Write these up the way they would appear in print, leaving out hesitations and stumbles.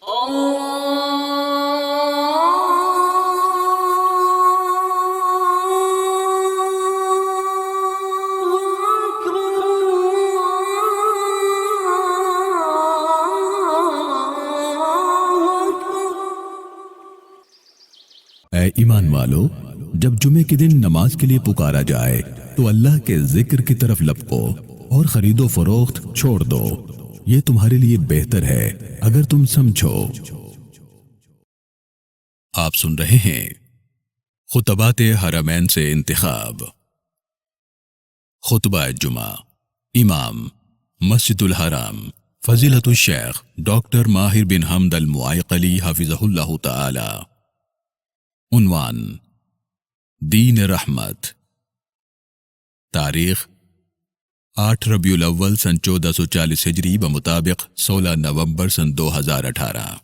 اے ایمان والو، جب جمعے کے دن نماز کے لیے پکارا جائے تو اللہ کے ذکر کی طرف لپکو اور خرید و فروخت چھوڑ دو، یہ تمہارے لیے بہتر ہے اگر تم سمجھو۔ آپ سن رہے ہیں خطبات حرمین سے انتخاب۔ خطبہ جمعہ، امام مسجد الحرام فضیلت الشیخ ڈاکٹر ماہر بن حمد المعائقلی حفظہ اللہ تعالی۔ عنوان: دین رحمت۔ تاریخ 8 ربیع الاول سن 1440 ہجری بمطابق 16 نومبر سن 2018۔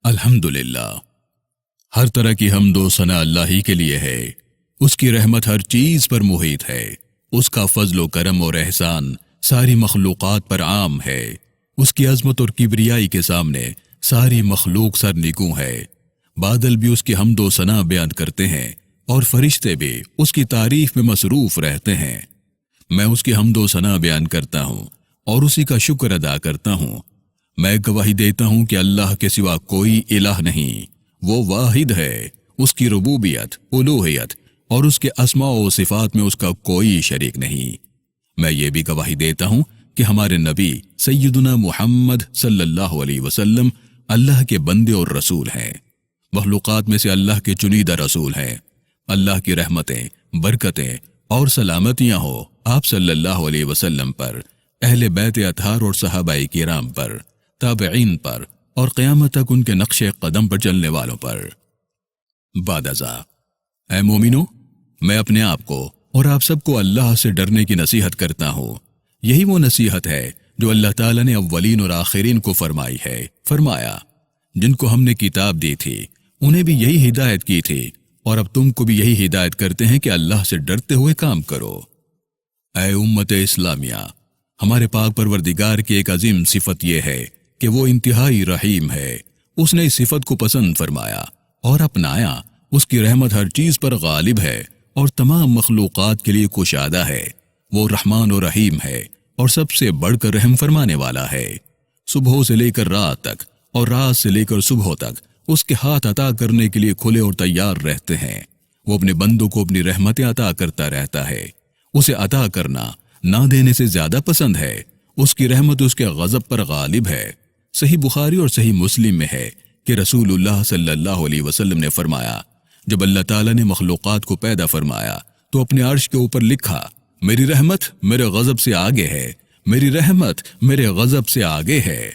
الحمدللہ، ہر طرح کی حمد و ثنا اللہ ہی کے لیے ہے۔ اس کی رحمت ہر چیز پر محیط ہے، اس کا فضل و کرم اور احسان ساری مخلوقات پر عام ہے۔ اس کی عظمت اور کبریائی کے سامنے ساری مخلوق سر نگوں ہے۔ بادل بھی اس کی حمد و ثنا بیان کرتے ہیں اور فرشتے بھی اس کی تعریف میں مصروف رہتے ہیں۔ میں اس کی حمد و ثنا بیان کرتا ہوں اور اسی کا شکر ادا کرتا ہوں۔ میں گواہی دیتا ہوں کہ اللہ کے سوا کوئی الہ نہیں، وہ واحد ہے۔ اس کی ربوبیت، الوہیت اور اس کے اسماء و صفات میں اس کا کوئی شریک نہیں۔ میں یہ بھی گواہی دیتا ہوں کہ ہمارے نبی سیدنا محمد صلی اللہ علیہ وسلم اللہ کے بندے اور رسول ہیں، مخلوقات میں سے اللہ کے چنیدہ رسول ہیں۔ اللہ کی رحمتیں، برکتیں اور سلامتیاں ہو آپ صلی اللہ علیہ وسلم پر، اہل بیت اطہار اور صحابہ کرام پر، تابعین پر اور قیامت تک ان کے نقش قدم پر چلنے والوں پر۔ بعد ازاں، اے مومنو، میں اپنے آپ کو اور آپ سب کو اللہ سے ڈرنے کی نصیحت کرتا ہوں۔ یہی وہ نصیحت ہے جو اللہ تعالیٰ نے اولین اور آخرین کو فرمائی ہے۔ فرمایا، جن کو ہم نے کتاب دی تھی انہیں بھی یہی ہدایت کی تھی، اور اب تم کو بھی یہی ہدایت کرتے ہیں کہ اللہ سے ڈرتے ہوئے کام کرو۔ اے امت اسلامیہ، ہمارے پاک پروردگار کی ایک عظیم صفت یہ ہے کہ وہ انتہائی رحیم ہے۔ اس نے اس صفت کو پسند فرمایا اور اپنایا۔ اس کی رحمت ہر چیز پر غالب ہے اور تمام مخلوقات کے لیے کشادہ ہے۔ وہ رحمان و رحیم ہے اور سب سے بڑھ کر رحم فرمانے والا ہے۔ صبح سے لے کر رات تک اور رات سے لے کر صبح تک اس کے ہاتھ عطا کرنے کے لیے کھلے اور تیار رہتے ہیں۔ وہ اپنے بندوں کو اپنی رحمتیں عطا کرتا رہتا ہے۔ اسے عطا کرنا نہ دینے سے زیادہ پسند ہے۔ اس کی رحمت اس کے غضب پر غالب ہے۔ صحیح بخاری اور صحیح مسلم میں ہے کہ رسول اللہ صلی اللہ علیہ وسلم نے فرمایا، جب اللہ تعالیٰ نے مخلوقات کو پیدا فرمایا تو اپنے عرش کے اوپر لکھا، میری رحمت میرے غضب سے آگے ہے، میری رحمت میرے غضب سے آگے ہے۔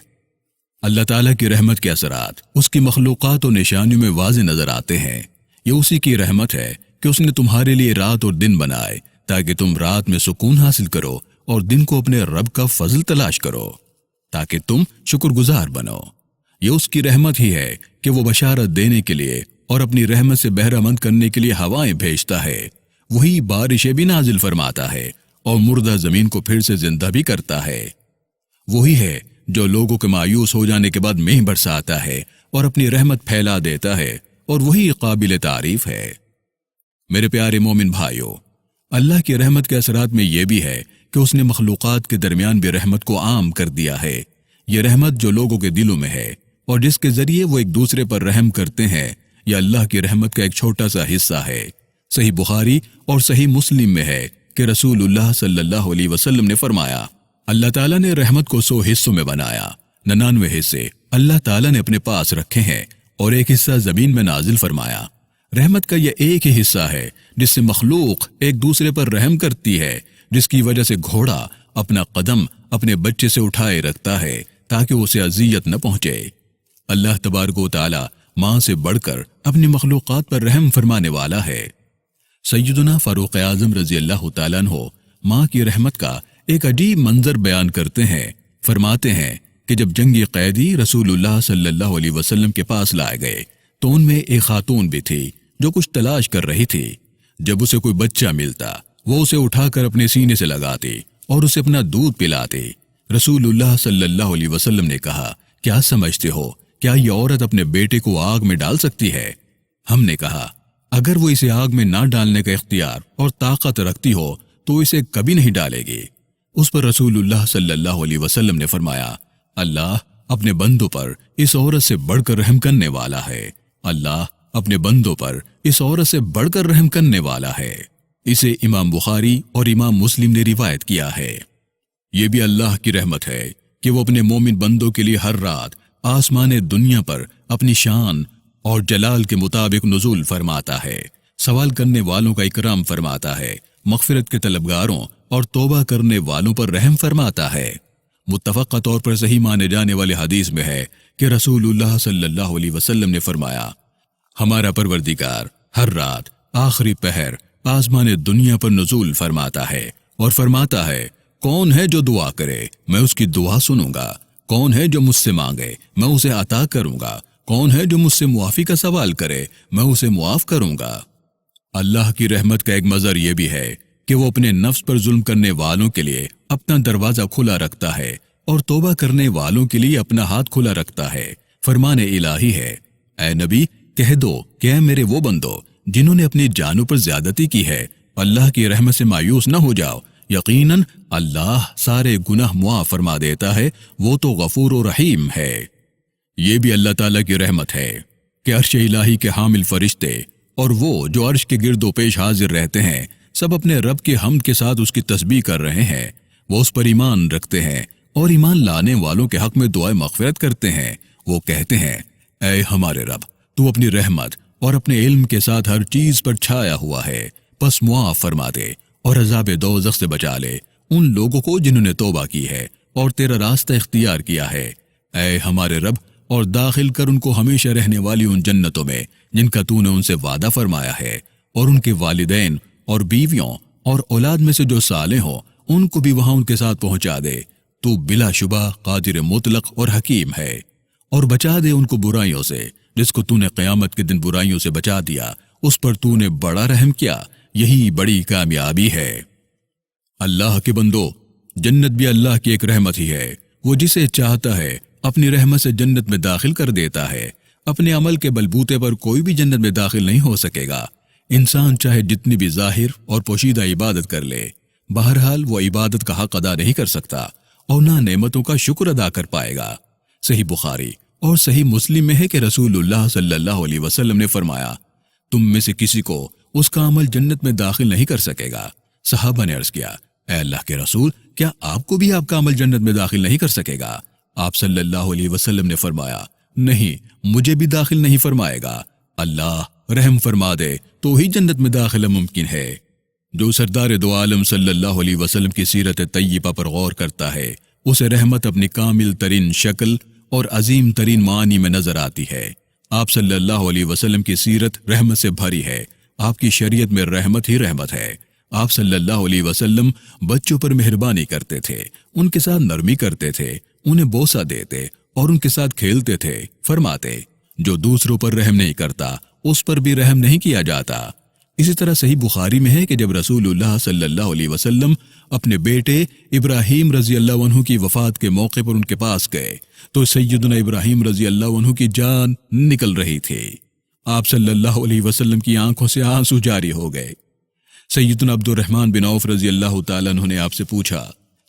اللہ تعالیٰ کی رحمت کے اثرات اس کی مخلوقات و نشانیوں میں واضح نظر آتے ہیں۔ یہ اسی کی رحمت ہے کہ اس نے تمہارے لیے رات اور دن بنائے تاکہ تم رات میں سکون حاصل کرو اور دن کو اپنے رب کا فضل تلاش کرو تاکہ تم شکر گزار بنو۔ یہ اس کی رحمت ہی ہے کہ وہ بشارت دینے کے لیے اور اپنی رحمت سے بہرہ مند کرنے کے لیے ہوائیں بھیجتا ہے۔ وہی بارشیں بھی نازل فرماتا ہے اور مردہ زمین کو پھر سے زندہ بھی کرتا ہے۔ وہی ہے جو لوگوں کے مایوس ہو جانے کے بعد مہ برساتا ہے اور اپنی رحمت پھیلا دیتا ہے، اور وہی قابل تعریف ہے۔ میرے پیارے مومن بھائیوں، اللہ کی رحمت کے اثرات میں یہ بھی ہے کہ اس نے مخلوقات کے درمیان بھی رحمت کو عام کر دیا ہے۔ یہ رحمت جو لوگوں کے دلوں میں ہے اور جس کے ذریعے وہ ایک دوسرے پر رحم کرتے ہیں، یہ اللہ کی رحمت کا ایک چھوٹا سا حصہ ہے۔ صحیح بخاری اور صحیح مسلم میں ہے کہ رسول اللہ صلی اللہ علیہ وسلم نے فرمایا، اللہ تعالیٰ نے رحمت کو 100 حصوں میں بنایا، 99 حصے اللہ تعالیٰ نے اپنے پاس رکھے ہیں اور ایک حصہ زمین میں نازل فرمایا۔ رحمت کا یہ ایک ہی حصہ ہے جس سے مخلوق ایک دوسرے پر رحم کرتی ہے، جس کی وجہ سے گھوڑا اپنا قدم اپنے بچے سے اٹھائے رکھتا ہے تاکہ اسے اذیت نہ پہنچے۔ اللہ تبارک و تعالی ماں سے بڑھ کر اپنی مخلوقات پر رحم فرمانے والا ہے۔ سیدنا فاروق اعظم رضی اللہ تعالیٰ عنہ ماں کی رحمت کا ایک عجیب منظر بیان کرتے ہیں۔ فرماتے ہیں کہ جب جنگی قیدی رسول اللہ صلی اللہ علیہ وسلم کے پاس لائے گئے تو ان میں ایک خاتون بھی تھی جو کچھ تلاش کر رہی تھی۔ جب اسے کوئی بچہ ملتا وہ اسے اٹھا کر اپنے سینے سے لگاتی اور اسے اپنا دودھ پلاتی۔ رسول اللہ صلی اللہ علیہ وسلم نے کہا، کیا سمجھتے ہو کیا یہ عورت اپنے بیٹے کو آگ میں ڈال سکتی ہے؟ ہم نے کہا اگر وہ اسے آگ میں نہ ڈالنے کا اختیار اور طاقت رکھتی ہو تو اسے کبھی نہیں ڈالے گی۔ اس پر رسول اللہ صلی اللہ علیہ وسلم نے فرمایا اللہ اپنے بندوں پر اس عورت سے بڑھ کر رحم کرنے والا ہے، اللہ اپنے بندوں پر اس عورت سے بڑھ کر رحم کرنے والا ہے۔ اسے امام بخاری اور امام مسلم نے روایت کیا ہے۔ یہ بھی اللہ کی رحمت ہے کہ وہ اپنے مومن بندوں کے لیے ہر رات آسمان دنیا پر اپنی شان اور جلال کے مطابق نزول فرماتا ہے، سوال کرنے والوں کا اکرام فرماتا ہے، مغفرت کے طلبگاروں اور توبہ کرنے والوں پر رحم فرماتا ہے۔ متفقہ طور پر صحیح مانے جانے والے حدیث میں ہے کہ رسول اللہ صلی اللہ علیہ وسلم نے فرمایا ہمارا پروردگار ہر رات آخری پہر آسمان دنیا پر نزول فرماتا ہے اور فرماتا ہے کون ہے جو دعا کرے میں اس کی دعا سنوں گا، کون ہے جو مجھ سے مانگے میں اسے عطا کروں گا، کون ہے جو مجھ سے معافی کا سوال کرے میں اسے معاف کروں گا۔ اللہ کی رحمت کا ایک مظہر یہ بھی ہے کہ وہ اپنے نفس پر ظلم کرنے والوں کے لیے اپنا دروازہ کھلا رکھتا ہے اور توبہ کرنے والوں کے لیے اپنا ہاتھ کھلا رکھتا ہے۔ فرمان الہی ہے اے نبی کہہ دو کہ اے میرے وہ بندو جنہوں نے اپنی جانوں پر زیادتی کی ہے اللہ کی رحمت سے مایوس نہ ہو جاؤ، یقیناً اللہ سارے گناہ معاف فرما دیتا ہے، وہ تو غفور و رحیم ہے۔ یہ بھی اللہ تعالیٰ کی رحمت ہے کہ عرش الہی کے حامل فرشتے اور وہ جو عرش کے گرد و پیش حاضر رہتے ہیں سب اپنے رب کے حمد کے ساتھ اس کی تسبیح کر رہے ہیں، وہ اس پر ایمان رکھتے ہیں اور ایمان لانے والوں کے حق میں دعائے مغفرت کرتے ہیں۔ وہ کہتے ہیں اے ہمارے رب تو اپنی رحمت اور اپنے علم کے ساتھ ہر چیز پر چھایا ہوا ہے، پس معاف فرما دے اور عذاب دوزخ سے بچا لے ان لوگوں کو جنہوں نے توبہ کی ہے اور تیرا راستہ اختیار کیا ہے۔ اے ہمارے رب اور داخل کر ان کو ہمیشہ رہنے والی ان جنتوں میں جن کا تو نے ان سے وعدہ فرمایا ہے، اور ان کے والدین اور بیویوں اور اولاد میں سے جو صالح ہوں ان کو بھی وہاں ان کے ساتھ پہنچا دے۔ تو بلا شبہ قادر مطلق اور حکیم ہے، اور بچا دے ان کو برائیوں سے، جس کو تو نے قیامت کے دن برائیوں سے بچا دیا اس پر تو نے بڑا رحم کیا، یہی بڑی کامیابی ہے۔ اللہ کے بندو جنت بھی اللہ کی ایک رحمت ہی ہے، وہ جسے چاہتا ہے اپنی رحمت سے جنت میں داخل کر دیتا ہے۔ اپنے عمل کے بلبوتے پر کوئی بھی جنت میں داخل نہیں ہو سکے گا، انسان چاہے جتنی بھی ظاہر اور پوشیدہ عبادت کر لے، بہرحال وہ عبادت کا حق ادا نہیں کر سکتا اور نہ نعمتوں کا شکر ادا کر پائے گا۔ صحیح بخاری اور صحیح مسلم میں ہے کہ رسول اللہ صلی اللہ علیہ وسلم نے فرمایا تم میں سے کسی کو اس کا عمل جنت میں داخل نہیں کر سکے گا۔ صحابہ نے عرض کیا اے اللہ کے رسول کیا آپ کو بھی آپ کا عمل جنت میں داخل نہیں کر سکے گا؟ آپ صلی اللہ علیہ وسلم نے فرمایا نہیں، مجھے بھی داخل نہیں فرمائے گا، اللہ رحم فرما دے تو ہی جنت میں داخلہ ممکن ہے۔ جو سردار دو عالم صلی اللہ علیہ وسلم کی سیرت طیبہ پر غور کرتا ہے اسے رحمت اپنی کامل ترین شکل اور عظیم ترین معانی میں نظر آتی ہے۔ آپ صلی اللہ علیہ وسلم کی سیرت رحمت سے بھری ہے، آپ کی شریعت میں رحمت ہی رحمت ہے۔ آپ صلی اللہ علیہ وسلم بچوں پر مہربانی کرتے تھے، ان کے ساتھ نرمی کرتے تھے، انہیں بوسہ دیتے اور ان کے ساتھ کھیلتے تھے۔ فرماتے جو دوسروں پر رحم نہیں کرتا اس پر بھی رحم نہیں کیا جاتا۔ اسی طرح صحیح بخاری میں ہے کہ جب رسول اللہ صلی اللہ علیہ وسلم اپنے بیٹے ابراہیم رضی اللہ عنہ کی وفات کے موقع پر ان کے پاس گئے تو سیدنا ابراہیم رضی اللہ عنہ کی جان نکل رہی تھی۔ آپ صلی اللہ علیہ وسلم کی آنکھوں سے آنسو جاری ہو گئے۔ سیدنا عبد الرحمن بن عوف رضی اللہ تعالیٰ عنہ نے آپ سے پوچھا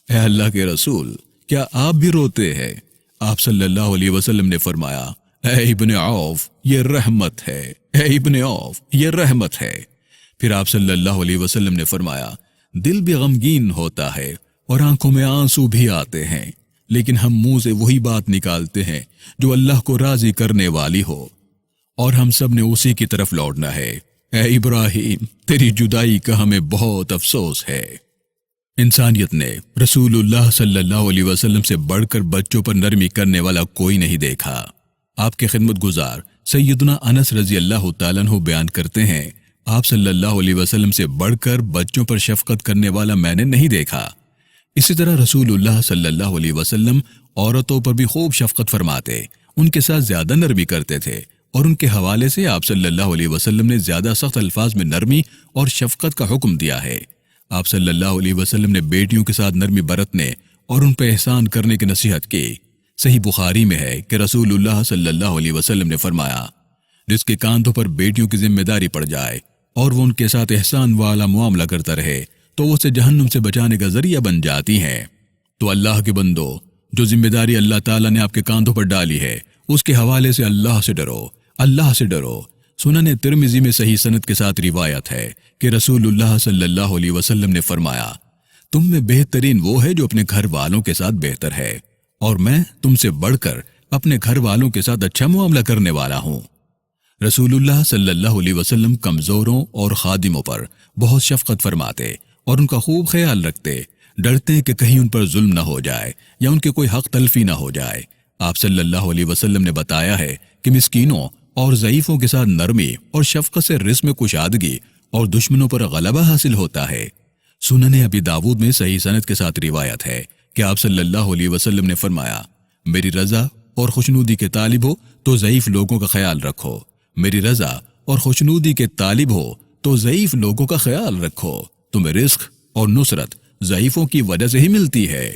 اے اللہ کے رسول کیا آپ بھی روتے ہیں؟ آپ صلی اللہ علیہ وسلم نے فرمایا اے ابن عوف یہ رحمت ہے، اے ابن عوف یہ رحمت ہے۔ پھر آپ صلی اللہ علیہ وسلم نے فرمایا دل بھی غمگین ہوتا ہے اور آنکھوں میں آنسو بھی آتے ہیں، لیکن ہم منہ سے وہی بات نکالتے ہیں جو اللہ کو راضی کرنے والی ہو، اور ہم سب نے اسی کی طرف لوٹنا ہے۔ اے ابراہیم تیری جدائی کا ہمیں بہت افسوس ہے۔ انسانیت نے رسول اللہ صلی اللہ علیہ وسلم سے بڑھ کر بچوں پر نرمی کرنے والا کوئی نہیں دیکھا۔ آپ کے خدمت گزار سیدنا انس رضی اللہ تعالیٰ عنہ بیان کرتے ہیں آپ صلی اللہ علیہ وسلم سے بڑھ کر بچوں پر شفقت کرنے والا میں نے نہیں دیکھا۔ اسی طرح رسول اللہ صلی اللہ علیہ وسلم عورتوں پر بھی خوب شفقت فرماتے، ان کے ساتھ زیادہ نرمی کرتے تھے، اور ان کے حوالے سے آپ صلی اللہ علیہ وسلم نے زیادہ سخت الفاظ میں نرمی اور شفقت کا حکم دیا ہے۔ آپ صلی اللہ علیہ وسلم نے بیٹیوں کے ساتھ نرمی برتنے اور ان پہ احسان کرنے کی نصیحت کی۔ صحیح بخاری میں ہے کہ رسول اللہ صلی اللہ علیہ وسلم نے فرمایا، جس کے کاندھوں پر بیٹیوں کی ذمہ داری پڑ جائے اور وہ ان کے ساتھ احسان والا معاملہ کرتا رہے تو وہ اسے جہنم سے بچانے کا ذریعہ بن جاتی ہیں۔ تو اللہ کے بندو، جو ذمہ داری اللہ تعالیٰ نے آپ کے کاندھوں پر ڈالی ہے اس کے حوالے سے اللہ سے ڈرو، اللہ سے ڈرو۔ سنن ترمذی میں صحیح سند کے ساتھ روایت ہے کہ رسول اللہ صلی اللہ علیہ وسلم نے فرمایا، تم میں بہترین وہ ہے جو اپنے گھر والوں کے ساتھ بہتر ہے، اور میں تم سے بڑھ کر اپنے گھر والوں کے ساتھ اچھا معاملہ کرنے والا ہوں۔ رسول اللہ صلی اللہ علیہ وسلم کمزوروں اور خادموں پر بہت شفقت فرماتے اور ان کا خوب خیال رکھتے، ڈرتے کہ کہیں ان پر ظلم نہ ہو جائے یا ان کے کوئی حق تلفی نہ ہو جائے۔ آپ صلی اللہ علیہ وسلم نے بتایا ہے کہ مسکینوں اور ضعیفوں کے ساتھ نرمی اور شفقت سے رزق میں کشادگی اور دشمنوں پر غلبہ حاصل ہوتا ہے۔ سنن ابی داؤد میں صحیح سند کے ساتھ روایت ہے کہ آپ صلی اللہ علیہ وسلم نے فرمایا، میری رضا اور خوشنودی کے طالب ہو تو ضعیف لوگوں کا خیال رکھو، میری رضا اور خوشنودی کے طالب ہو تو ضعیف لوگوں کا خیال رکھو، تمہیں رزق اور نصرت ضعیفوں کی وجہ سے ہی ملتی ہے۔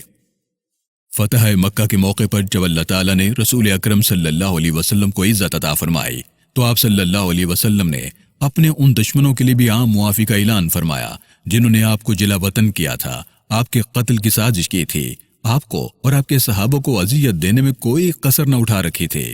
فتح مکہ کے موقع پر جب اللہ تعالیٰ نے رسول اکرم صلی اللہ علیہ وسلم کو عزت عطا فرمائی تو آپ صلی اللہ علیہ وسلم نے اپنے ان دشمنوں کے لیے بھی عام معافی کا اعلان فرمایا جنہوں نے آپ کو جلا وطن کیا تھا، آپ کے قتل کی سازش کی تھی، آپ کو اور آپ کے صحابہ کو اذیت دینے میں کوئی کسر نہ اٹھا رکھی تھی۔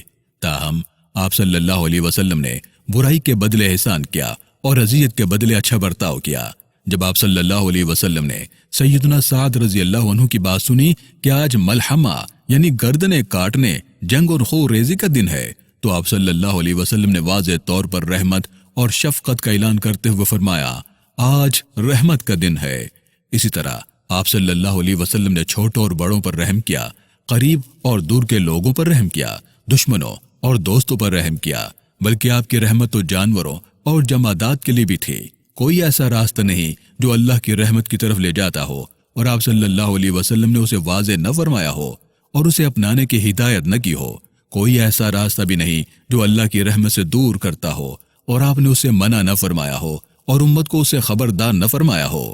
تاہم آپ صلی اللہ علیہ وسلم نے برائی کے بدلے احسان کیا اور اذیت کے بدلے اچھا برتاؤ کیا۔ جب آپ صلی اللہ علیہ وسلم نے سیدنا سعد رضی اللہ عنہ کی بات سنی کہ آج ملحمہ یعنی گردنیں کاٹنے، جنگ اور خون ریزی کا دن ہے، تو آپ صلی اللہ علیہ وسلم نے واضح طور پر رحمت اور شفقت کا اعلان کرتے ہوئے فرمایا، آج رحمت کا دن ہے۔ اسی طرح آپ صلی اللہ علیہ وسلم نے چھوٹوں اور بڑوں پر رحم کیا، قریب اور دور کے لوگوں پر رحم کیا، دشمنوں اور دوستوں پر رحم کیا، بلکہ آپ کی رحمت تو جانوروں اور جمادات کے لیے بھی تھی۔ کوئی ایسا راستہ نہیں جو اللہ کی رحمت کی طرف لے جاتا ہو اور آپ صلی اللہ علیہ وسلم نے اسے واضح نہ فرمایا ہو اور اسے اپنانے کی ہدایت نہ کی ہو۔ کوئی ایسا راستہ بھی نہیں جو اللہ کی رحمت سے دور کرتا ہو اور آپ نے اسے منع نہ فرمایا ہو اور امت کو اسے خبردار نہ فرمایا ہو۔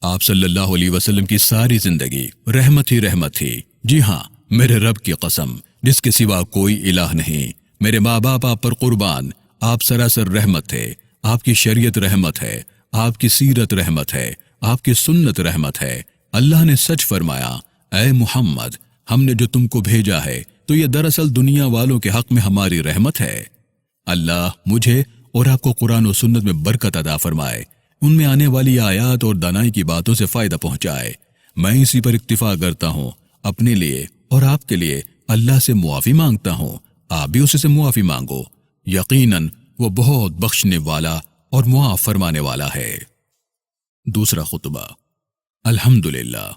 آپ صلی اللہ علیہ وسلم کی ساری زندگی رحمت ہی رحمت تھی۔ جی ہاں، میرے رب کی قسم جس کے سوا کوئی الہ نہیں، میرے ماں باپ آپ پر قربان، آپ سراسر رحمت تھے۔ آپ کی شریعت رحمت ہے، آپ کی سیرت رحمت ہے، آپ کی سنت رحمت ہے۔ اللہ نے سچ فرمایا، اے محمد، ہم نے جو تم کو بھیجا ہے تو یہ دراصل دنیا والوں کے حق میں ہماری رحمت ہے۔ اللہ مجھے اور آپ کو قرآن و سنت میں برکت عطا فرمائے، ان میں آنے والی آیات اور دانائی کی باتوں سے فائدہ پہنچائے۔ میں اسی پر اکتفا کرتا ہوں، اپنے لیے اور آپ کے لیے اللہ سے معافی مانگتا ہوں، آپ بھی اسے سے معافی مانگو، یقیناً وہ بہت بخشنے والا اور معاف فرمانے والا ہے۔ دوسرا خطبہ۔ الحمدللہ،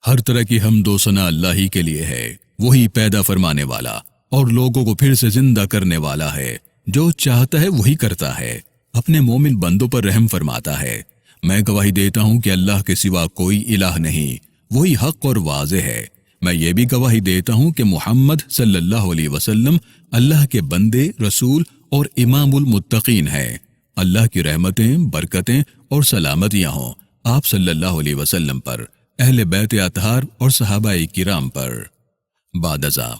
ہر طرح کی حمد و ثنا اللہ ہی کے لیے ہے، وہی پیدا فرمانے والا اور لوگوں کو پھر سے زندہ کرنے والا ہے، جو چاہتا ہے وہی کرتا ہے، اپنے مومن بندوں پر رحم فرماتا ہے۔ میں گواہی دیتا ہوں کہ اللہ کے سوا کوئی الہ نہیں، وہی حق اور واضح ہے۔ میں یہ بھی گواہی دیتا ہوں کہ محمد صلی اللہ علیہ وسلم اللہ کے بندے، رسول اور امام المتقین ہیں۔ اللہ کی رحمتیں، برکتیں اور سلامتیاں ہوں آپ صلی اللہ علیہ وسلم پر، اہل بیت اطہار اور صحابہ کرام پر۔ بعد ازاں،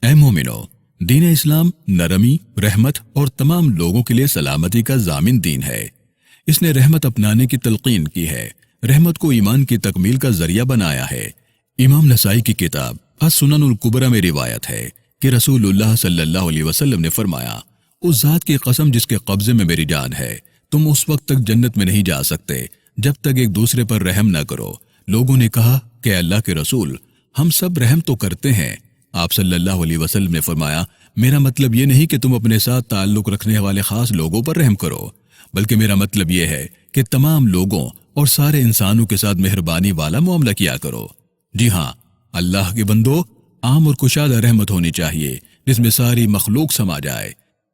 اے مومنو، دین اسلام نرمی، رحمت اور تمام لوگوں کے لیے سلامتی کا ضامن دین ہے۔ اس نے رحمت اپنانے کی تلقین کی ہے، رحمت کو ایمان کی تکمیل کا ذریعہ بنایا ہے۔ امام نسائی کی کتاب السنن الکبریٰ میں روایت ہے کہ رسول اللہ صلی اللہ علیہ وسلم نے فرمایا، اس ذات کی قسم جس کے قبضے میں میری جان ہے، تم اس وقت تک جنت میں نہیں جا سکتے جب تک ایک دوسرے پر رحم نہ کرو۔ لوگوں نے کہا کہ اللہ کے رسول، ہم سب رحم تو کرتے ہیں۔ آپ صلی اللہ علیہ وسلم نے فرمایا، میرا مطلب یہ نہیں کہ تم اپنے ساتھ تعلق رکھنے والے خاص لوگوں پر رحم کرو، بلکہ میرا مطلب یہ ہے کہ تمام لوگوں اور سارے انسانوں کے ساتھ مہربانی والا معاملہ کیا کرو۔ جی ہاں، اللہ کے بندو، عام اور کشادہ رحمت ہونی چاہیے جس میں ساری مخلوق سما جائے۔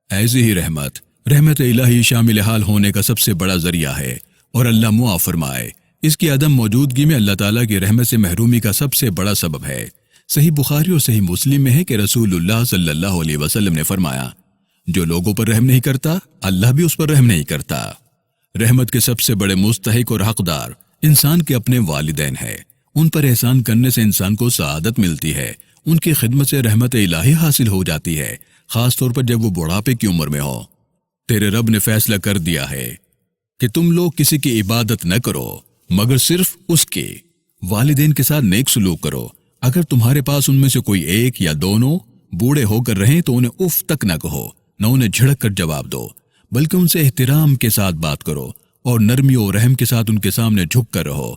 ایسی ہی رحمت الہی شامل حال ہونے کا سب سے بڑا ذریعہ ہے، اور اللہ معاف فرمائے، اس کی عدم موجودگی میں اللہ تعالیٰ کی رحمت سے محرومی کا سب سے بڑا سبب ہے۔ صحیح بخاری اور صحیح مسلم میں ہے کہ رسول اللہ صلی اللہ علیہ وسلم نے فرمایا، جو لوگوں پر رحم نہیں کرتا اللہ بھی اس پر رحم نہیں کرتا۔ رحمت کے سب سے بڑے مستحق اور حقدار انسان کے اپنے والدین ہیں۔ ان پر احسان کرنے سے انسان کو سعادت ملتی ہے، ان کی خدمت سے رحمت الہی حاصل ہو جاتی ہے، خاص طور پر جب وہ بڑھاپے کی عمر میں ہو۔ تیرے رب نے فیصلہ کر دیا ہے کہ تم لوگ کسی کی عبادت نہ کرو مگر صرف اس کی۔ والدین کے ساتھ نیک سلوک کرو۔ اگر تمہارے پاس ان میں سے کوئی ایک یا دونوں بوڑھے ہو کر رہیں تو انہیں اف تک نہ کہو، نہ انہیں جھڑک کر جواب دو، بلکہ ان سے احترام کے ساتھ بات کرو اور نرمی و رحم کے ساتھ ان کے سامنے جھک کر رہو،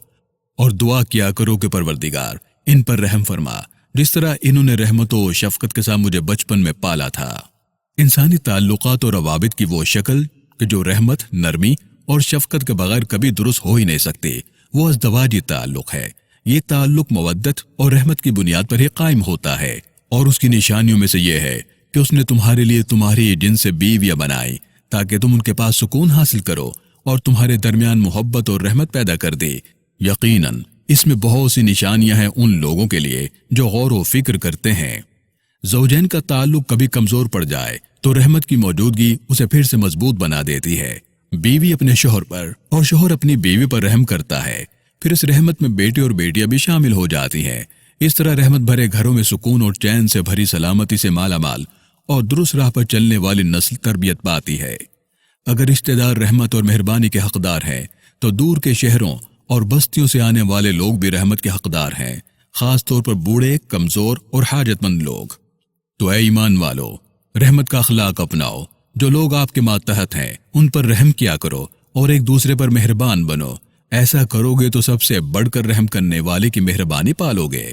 اور دعا کیا کرو کہ پروردگار ان پر رحم فرما جس طرح انہوں نے رحمت و شفقت کے ساتھ مجھے بچپن میں پالا تھا۔ انسانی تعلقات اور روابط کی وہ شکل کہ جو رحمت، نرمی اور شفقت کے بغیر کبھی درست ہو ہی نہیں سکتی، وہ ازدواجی تعلق ہے۔ یہ تعلق مودت اور رحمت کی بنیاد پر ہی قائم ہوتا ہے، اور اس کی نشانیوں میں سے یہ ہے کہ اس نے تمہارے لیے تمہاری جن سے بیویاں بنائی تاکہ تم ان کے پاس سکون حاصل کرو اور تمہارے درمیان محبت اور رحمت پیدا کر دی۔ یقیناً اس میں بہت سی نشانیاں ہیں ان لوگوں کے لیے جو غور و فکر کرتے ہیں۔ زوجین کا تعلق کبھی کمزور پڑ جائے تو رحمت کی موجودگی اسے پھر سے مضبوط بنا دیتی ہے۔ بیوی اپنے شوہر پر اور شوہر اپنی بیوی پر رحم کرتا ہے، پھر اس رحمت میں بیٹے اور بیٹیاں بھی شامل ہو جاتی ہیں۔ اس طرح رحمت بھرے گھروں میں سکون اور چین سے بھری سلامتی سے مالا مال اور درست راہ پر چلنے والی نسل تربیت پاتی ہے۔ اگر رشتہ دار رحمت اور مہربانی کے حقدار ہیں تو دور کے شہروں اور بستیوں سے آنے والے لوگ بھی رحمت کے حقدار ہیں، خاص طور پر بوڑھے، کمزور اور حاجت مند لوگ۔ تو اے ایمان والو، رحمت کا اخلاق اپناؤ۔ جو لوگ آپ کے ماتحت ہیں ان پر رحم کیا کرو اور ایک دوسرے پر مہربان بنو۔ ایسا کرو گے تو سب سے بڑھ کر رحم کرنے والے کی مہربانی پالو گے۔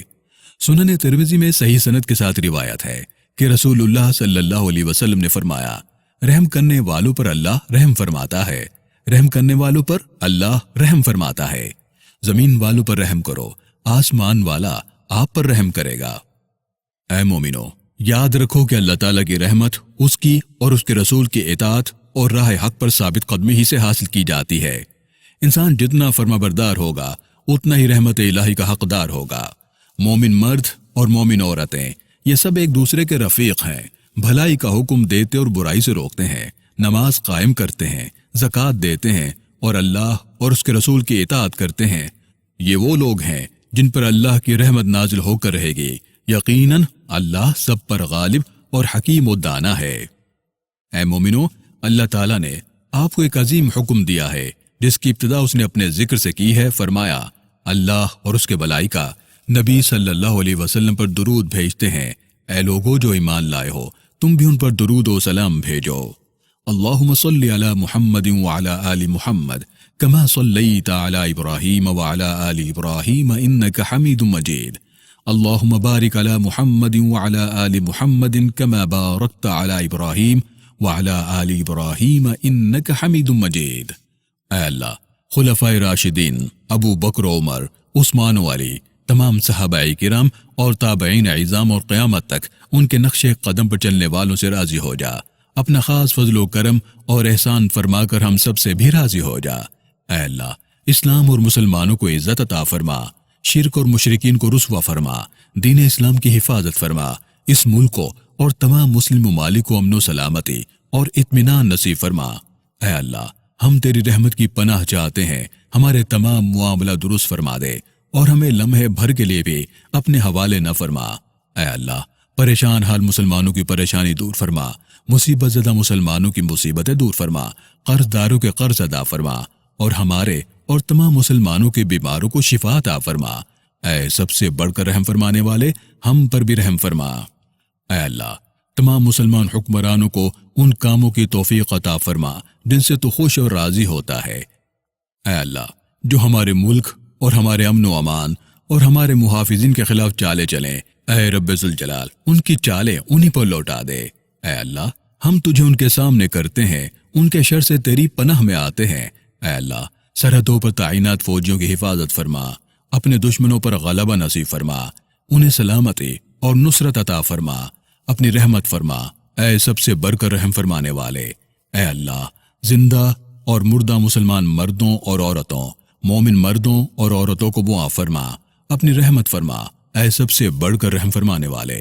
سنن ترمذی میں صحیح سند کے ساتھ روایت ہے کہ رسول اللہ صلی اللہ علیہ وسلم نے فرمایا، رحم کرنے والوں پر اللہ رحم فرماتا ہے، رحم کرنے والوں پر اللہ رحم فرماتا ہے۔ زمین والوں پر رحم کرو، آسمان والا آپ پر رحم کرے گا۔ اے مومنو، یاد رکھو کہ اللہ تعالیٰ کی رحمت اس کی اور اس کے رسول کی اطاعت اور راہ حق پر ثابت قدمی ہی سے حاصل کی جاتی ہے۔ انسان جتنا فرما بردار ہوگا اتنا ہی رحمت الہی کا حقدار ہوگا۔ مومن مرد اور مومن عورتیں یہ سب ایک دوسرے کے رفیق ہیں، بھلائی کا حکم دیتے اور برائی سے روکتے ہیں، نماز قائم کرتے ہیں، زکوٰۃ دیتے ہیں اور اللہ اور اس کے رسول کی اطاعت کرتے ہیں۔ یہ وہ لوگ ہیں جن پر اللہ کی رحمت نازل ہو کر رہے گی۔ یقیناً اللہ سب پر غالب اور حکیم و دانا ہے۔ اے مومنو، اللہ تعالیٰ نے آپ کو ایک عظیم حکم دیا ہے جس کی ابتدا اس نے اپنے ذکر سے کی ہے۔ فرمایا، اللہ اور اس کے ملائکہ نبی صلی اللہ علیہ وسلم پر درود بھیجتے ہیں۔ اے لوگو جو ایمان لائے ہو، تم بھی ان پر درود و سلام بھیجو۔ اللہم صلی علی محمد وعلی آل محمد کما صلیت علی ابراہیم وعلی آل ابراہیم انک حمید مجید۔ اللہم بارک علی محمد وعلی آل محمد کما بارکت علی ابراہیم وعلی آل ابراہیم انک حمید مجید۔ اے اللہ، خلفائے راشدین ابو بکر و عمر، عثمان و علی، تمام صحابہ کرام اور تابعین اعظام اور قیامت تک ان کے نقش قدم پر چلنے والوں سے راضی ہو جا۔ اپنا خاص فضل و کرم اور احسان فرما کر ہم سب سے بھی راضی ہو جا۔ اے اللہ، اسلام اور مسلمانوں کو عزت عطا فرما، شرک اور مشرکین کو رسوا فرما، دین اسلام کی حفاظت فرما، اس ملک کو اور تمام مسلم ممالک کو امن و سلامتی اور اطمینان نصیب فرما۔ اے اللہ، ہم تیری رحمت کی پناہ چاہتے ہیں، ہمارے تمام معاملہ درست فرما دے اور ہمیں لمحے بھر کے لیے بھی اپنے حوالے نہ فرما۔ اے اللہ، پریشان حال مسلمانوں کی پریشانی دور فرما، مصیبت زدہ مسلمانوں کی مصیبتیں دور فرما، قرض داروں کے قرض ادا فرما اور ہمارے اور تمام مسلمانوں کے بیماروں کو شفا عطا فرما۔ اے سب سے بڑھ کر رحم فرمانے والے، ہم پر بھی رحم فرما۔ اے اللہ، تمام مسلمان حکمرانوں کو ان کاموں کی توفیق عطا فرما جن سے تو خوش اور راضی ہوتا ہے۔ اے اللہ، جو ہمارے ملک اور ہمارے امن و امان اور ہمارے محافظین کے خلاف چالے چلیں، اے رب ذوالجلال ان کی چالیں انہی پر لوٹا دے۔ اے اللہ، ہم تجھے ان کے سامنے کرتے ہیں، ان کے شر سے تیری پناہ میں آتے ہیں۔ اے اللہ، سرحدوں پر تعینات فوجیوں کی حفاظت فرما، اپنے دشمنوں پر غلبہ نصیب فرما، انہیں سلامتی اور نصرت عطا فرما، اپنی رحمت فرما۔ اے سب سے بڑھ کر رحم فرمانے والے، اے اللہ، زندہ اور مردہ مسلمان مردوں اور عورتوں، مومن مردوں اور عورتوں کو معاف فرما، اپنی رحمت فرما۔ اے سب سے بڑھ کر رحم فرمانے والے،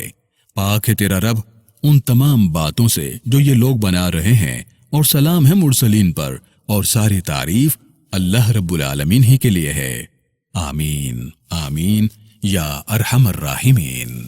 پاک ہے تیرا رب ان تمام باتوں سے جو یہ لوگ بنا رہے ہیں، اور سلام ہے مرسلین پر، اور ساری تعریف اللہ رب العالمین ہی کے لیے ہے۔ آمین آمین یا ارحم الراحمین۔